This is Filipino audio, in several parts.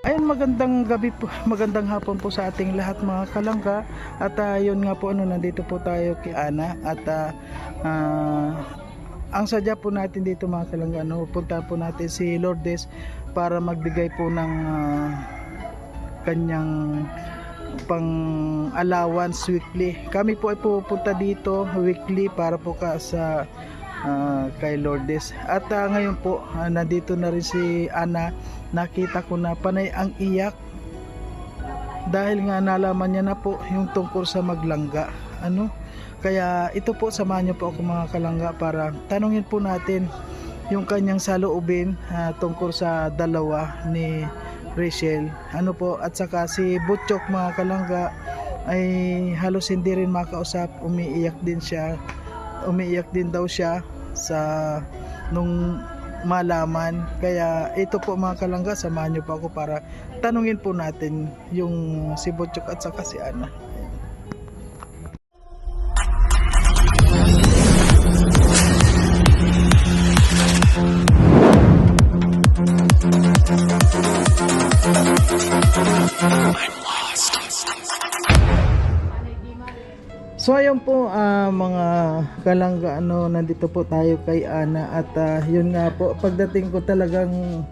Ayun, magandang gabi po, magandang hapon po sa ating lahat mga kalangga. At yun nga po, nandito po tayo kay Ana. At ang sadya po natin dito mga kalangga, punta po natin si Lourdes para magbigay po ng kanyang pang allowance weekly. Kami po ay pupunta dito weekly para po sa kay Lourdes. At ngayon po, nandito na rin si Ana. Nakita ko na panay ang iyak dahil nga nalaman niya na po yung tungkol sa maglangga. Kaya ito po, samahan niyo po ako mga kalangga para tanungin po natin yung kanyang saloobin tungkol sa dalawa ni Rachel. At saka si Butchok mga kalangga ay halos hindi rin makausap. Umiiyak din daw siya sa nung malaman. Kaya ito po mga kalangga, samahan niyo po ako para tanungin po natin yung si Butchok at saka si Ana. So ayun po mga kalangga, nandito po tayo kay Ana. At yun nga po, pagdating ko talagang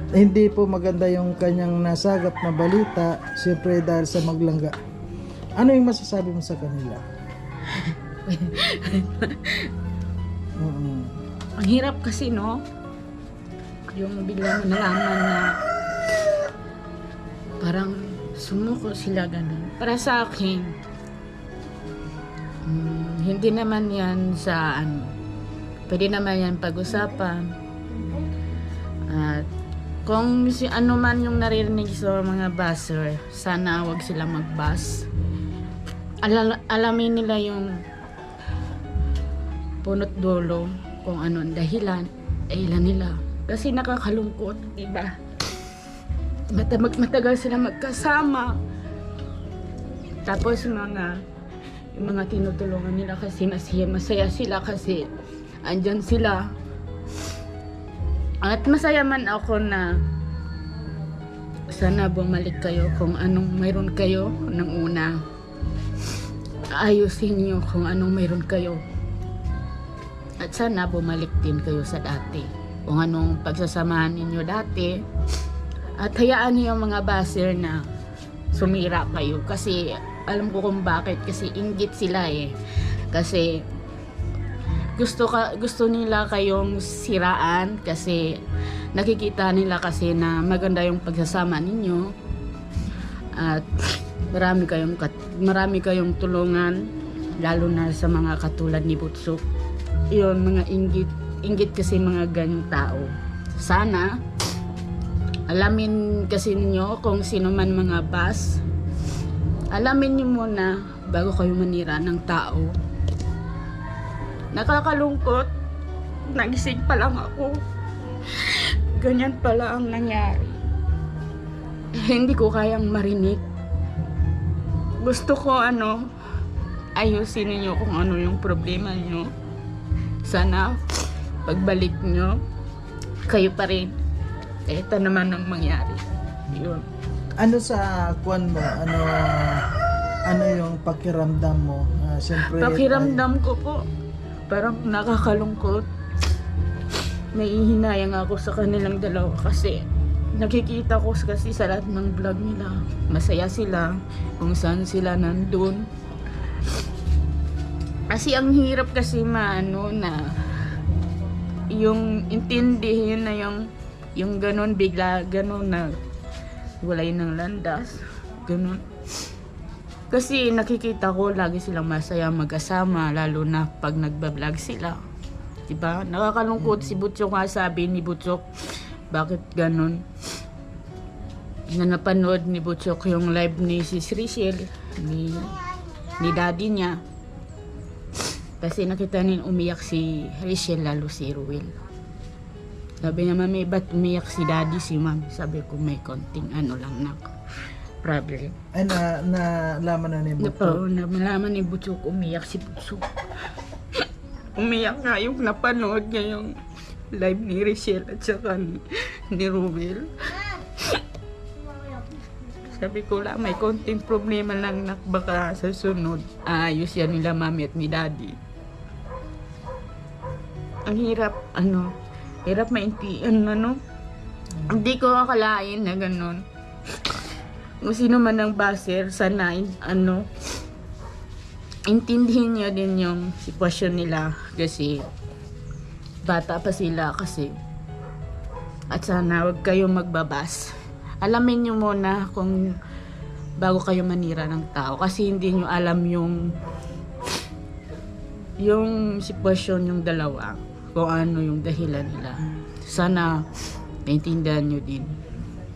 hindi po maganda yung kanyang nasagap na balita, siyempre dahil sa maglangga. Ano yung masasabi mo sa kanila? Ang hirap kasi, no? Yung biglang nalaman na parang sumuko sila ganun. Para sa akin, hindi naman yan sa pwede naman yan pag-usapan. At kung ano man yung naririnig sa mga busser, sana wag sila mag-bus. Alamin nila yung punot dulo kung ano ang dahilan nila. Kasi nakakalungkot, diba? Matagal sila magkasama. Tapos yung mga tinutulungan nila kasi masaya sila kasi andyan sila. At masaya man ako na sana bumalik kayo kung anong mayroon kayo ng una. Ayusin nyo kung anong mayroon kayo. At sana bumalik din kayo sa dati. Kung anong pagsasamahan ninyo dati. At hayaan niyo yung mga baser na sumira kayo. Kasi alam ko kung bakit. Kasi inggit sila eh. Kasi gusto nila kayong siraan. Kasi nakikita nila kasi na maganda yung pagsasama ninyo. At marami kayong tulungan. Lalo na sa mga katulad ni Butchok. Yun, mga inggit kasi mga ganyang tao. Sana alamin kasi ninyo kung sino man mga boss. Alamin nyo muna bago kayo manira ng tao. Nakakalungkot. Nagising pa lang ako. Ganyan pala ang nangyari. Hindi ko kayang marinig. Gusto ko ayusin niyo kung ano yung problema nyo. Sana pagbalik nyo, kayo pa rin. Ito naman ang mangyari. Yun. Ano sa kwan mo? Ano yung pakiramdam mo? Siyempre, Pakiramdam ko po, parang nakakalungkot. Naihinayang ako sa kanilang dalawa kasi nakikita ko kasi sa lahat ng vlog nila. Masaya sila kung saan sila nandun. Kasi ang hirap kasi na yung intindihin na yung ganun bigla ganun na walay ng landas ganun. Kasi nakikita ko lagi silang masaya magkasama, lalo na pag nagbablog sila, diba? Nakakalungkot si Butchok nga, sabi ni Butchok, bakit ganun? Na napanood ni Butchok yung live ni Sis Rachel ni daddy niya. Kasi nakita niya umiyak si Rachel, lalo si Ruel. Sabi niya, mami, ba't umiyak si daddy, si mami? Sabi ko, may konting lang na problem. Ay, nalaman na ni Butchok? Oo, nalaman ni Butchok, umiyak si Butchok. Umiyak nga yung napanood niya yung live ni Rachel at saka ni Ruel. Sabi ko lang, may konting problema lang na baka sa sunod. Ayos yan nila mami at ni daddy. Ang hirap, hirap maintindihan, Hindi ko akalain na ganun. Kung sino man ang baser, sana, intindihin nyo din yung sitwasyon nila kasi bata pa sila kasi. At sana wag kayo magbabas. Alamin nyo muna kung bago kayo manira ng tao kasi hindi nyo alam yung sitwasyon yung dalawa, kung ano yung dahilan nila. Sana naintindihan nyo din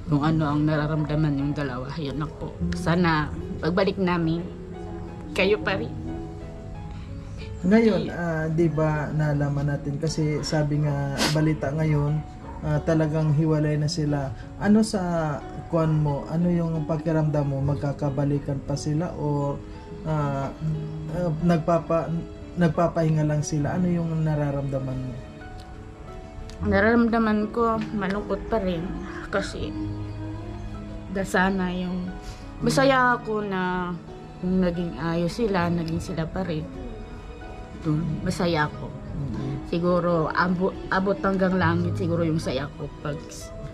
kung ano ang nararamdaman yung dalawa. Yun ako. Sana pagbalik namin, kayo pa rin. Ngayon, di ba nalaman natin kasi sabi nga balita ngayon, talagang hiwalay na sila. Ano sa kuan mo? Ano yung pakiramdam mo? Magkakabalikan pa sila o nagpapahinga lang sila? Ano yung nararamdaman mo? Nararamdaman ko malungkot pa rin kasi sana yung masaya ako na kung naging ayos sila, naging sila pa rin. Masaya ako. Siguro abot hanggang langit siguro yung saya ko pag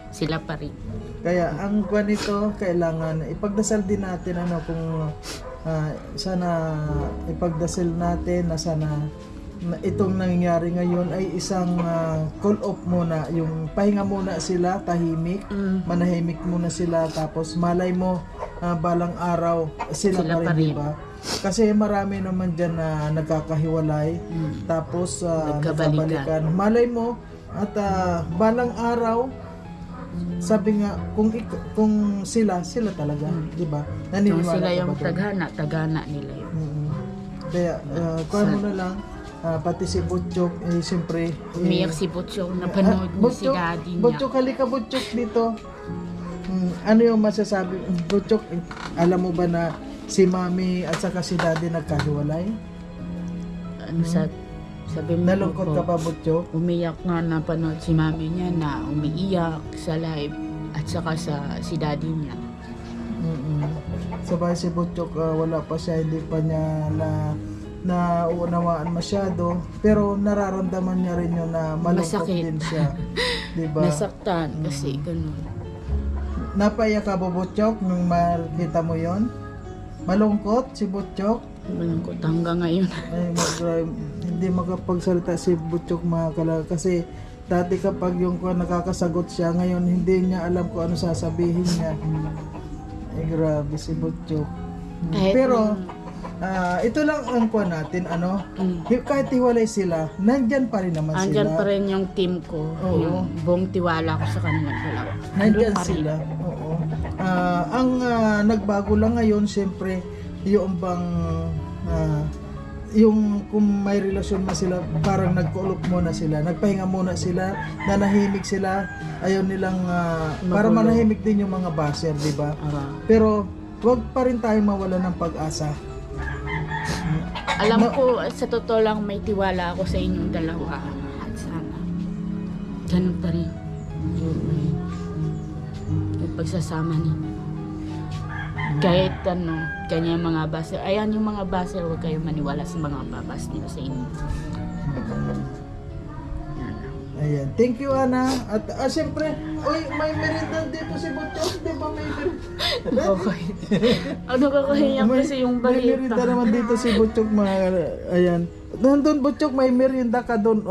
sila pa rin. Kaya ang kuan nito kailangan ipagdasal din natin kung sana ipagdasal natin na sana itong nangyayari ngayon ay isang call off muna, yung pahinga muna sila, tahimik, manahimik muna sila, tapos malay mo balang araw sila pa rin, diba? Kasi marami naman dyan na nagkakahiwalay, tapos nagkabalikan. Malay mo at balang araw sabi nga kung sila talaga, diba? Kung sila yung tagana nila yun. Kaya kuha mo na lang. Pati si Butchok, siyempre umiyak si Butchok, napanood niya si daddy niya. Butchok, halika Butchok dito. Ano yung masasabi? Butchok, alam mo ba na si mami at saka si daddy nagkahiwalay? Sabi mo nalungkot ka pa Butchok? Umiyak nga, napanood si mami niya na umiiyak sa live at saka si daddy niya. Sabay si Butchok, wala pa siya, hindi pa niya na unawaan masyado, pero nararamdaman niya rin yun na malungkot din siya, diba? Nasaktan kasi ganun. Napaiyak ka ba Butchok nung makita mo yon? Malungkot si Butchok? Malungkot hanggang ngayon. Ay, hindi makapagsalita si Butchok kasi dati kapag yung nakakasagot siya, ngayon hindi niya alam kung ano sasabihin niya. Ay grabe si Butchok. Pero ito lang ang kuha natin, kahit hiwalay sila, nandyan pa rin naman sila. Andyan pa rin yung team ko. Oo. Yung buong tiwala ko sa kanila dalawa. Nandyan sila. Oo. Ang nagbago lang ngayon, siyempre, yung bang yung kung may relasyon na sila, parang nagko-ulop muna sila, nagpahinga muna sila, nanahimik sila, ayaw nilang para manahimik din yung mga baser, di ba? Pero wag pa rin tayo mawala ng pag-asa. Alam ko, sa totoo lang, may tiwala ako sa inyong dalawa. At sana, ganun pa rin. Yung pagsasama ninyo. Kahit kanya yung mga baser. Ayan yung mga baser, huwag kayong maniwala sa mga babas nila sa inyo. Ayan. Thank you, Ana. At siyempre, may merienda dito si Butchok. Di ba may merienda? Okay. Ano kakahiyak kasi yung May balita. merienda naman dito si Butchok, ayan. Nandun Butchok, may merienda ka doon,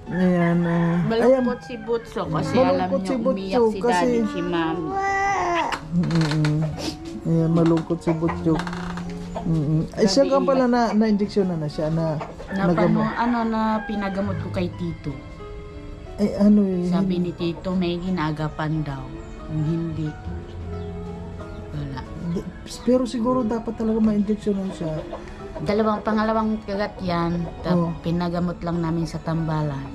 Ayan. Malungkot si Butchok kasi Malungkot alam si niya umiyak Butchok si kasi- daddy, si mami. Ayan, malungkot si Butchok. Ay, siya ka pala na-injection na siya na nagamot. Na pinagamot ko kay Tito. Ay, Sabi ni Tito, may ginagapan daw. Kung hindi, wala. Pero siguro dapat talaga ma-injection siya. Pangalawang kagat yan. Oo. Pinagamot lang namin sa tambalan.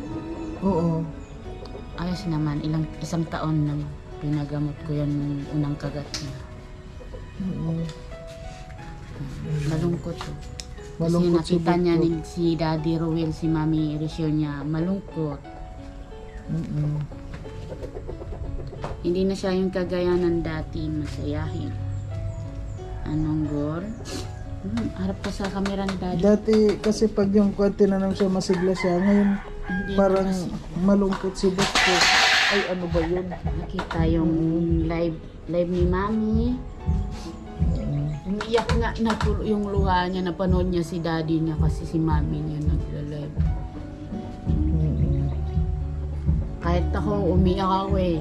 Oo. Ayos naman, isang taon nang pinagamot ko yan nung unang kagat niya. Malungkot to. Malungkot Kasi nakita niya Butchok. si Daddy Rowel, si Mami Risio niya, malungkot. Hindi na siya yung kagaya ng dati, masayahin. Anong gol? Harap ka sa camera ni Daddy. Dati kasi pag yung kwan tinanong siya masigla siya, ngayon Hindi parang na kasi malungkot si Butcho. Ay ano ba yun? nakita yung live ni Mami. Umiyak nga na yung luha niya, napanood niya si Daddy niya kasi si Mami niya nagla-live. Kahit ako, umiyak ako eh.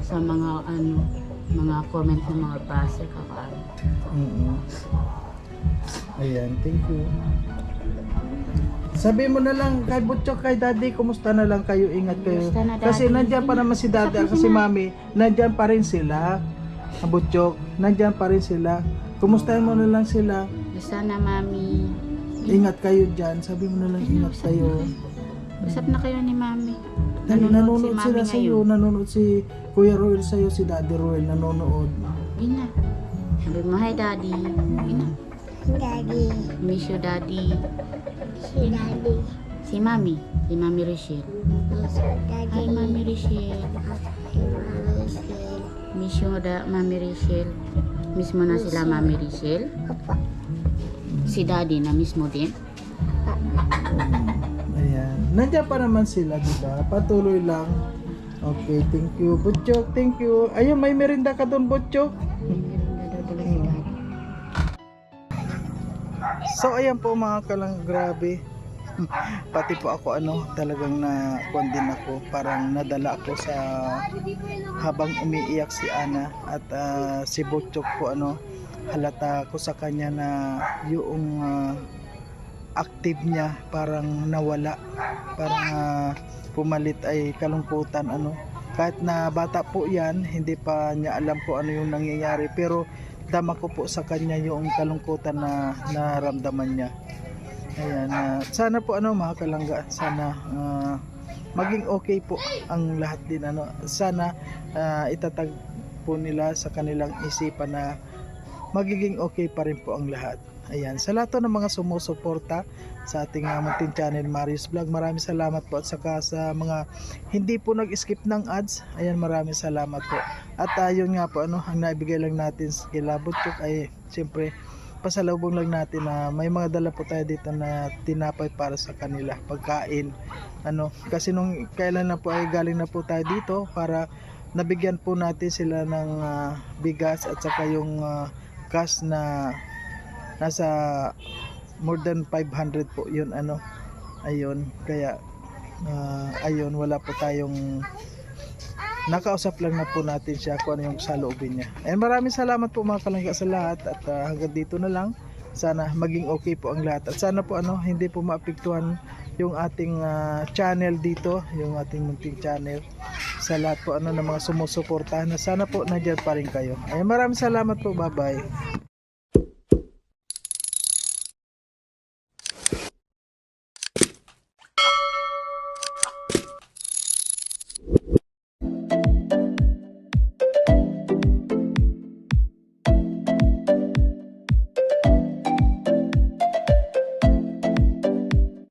Sa mga mga comment ng mga base kakaan. Ayan, thank you. Sabi mo na lang kay Butcho, kay Daddy, kumusta na lang kayo, ingat kayo. Kumusta na, Daddy? Kasi nandiyan pa naman si Daddy at si Mami, nandiyan pa rin sila. Butcho, nandiyan pa rin sila. Kumustahin mo na lang sila. Basta na, Mami. Ingat kayo dyan. Sabi mo na lang, ingat kayo. Usap na kayo ni Mami. Nanonood si sila Mami sa iyo, nanonood si Kuya Roel sa iyo, si Daddy Roel nanonood. Ina. Sabi mo, hi Daddy. Ina. Daddy, Miss you, Daddy. si Daddy, Si Mami. Si Mami Rachel. si Daddy, Hi, Mami Rachel. Miss you, Mami Rachel. Miss mo na sila, Mami Rachel. Si Daddy na miss mo din. Ayan. Nandiyan pa naman sila, di ba? Patuloy lang. Okay, thank you. Butchok, thank you. Ayun, may merinda ka doon, Butchok. So, ayan po mga kalang, grabe. Pati po ako talagang na din ako, parang nadala ako sa habang umiiyak si Ana at si Butchok po halata ko sa kanya na yung active niya parang nawala, parang pumalit ay kalungkutan kahit na bata po yan, hindi pa niya alam po ano yung nangyayari, pero dama ko po sa kanya yung kalungkutan na naramdaman niya. Ayan, sana po mga kalangga, sana maging okay po ang lahat din sana itatag po nila sa kanilang isipan na magiging okay pa rin po ang lahat. Ayan, sa lahat ng mga sumusuporta sa ating munting channel Marius Vlog, maraming salamat po, at saka sa mga hindi po nag-skip ng ads, ayan, maraming salamat po. At yun nga po ang naibigay lang natin kila Butchok ay siyempre pasalubong lang natin na may mga dala po tayo dito na tinapay para sa kanila, pagkain kasi nung kailan na po ay galing na po tayo dito para nabigyan po natin sila ng bigas at saka yung cash na nasa more than 500 po yun ayun, kaya ayun, wala po tayong nakausap lang na po natin siya kung ano yung saloobin niya. And maraming salamat po mga kalangga sa lahat, at hanggang dito na lang, sana maging okay po ang lahat, at sana po hindi po maapektuhan yung ating channel dito, yung ating munting channel, sa lahat po ng mga sumusuporta na sana po nandiyan pa rin kayo. Ay maraming salamat po, bye bye.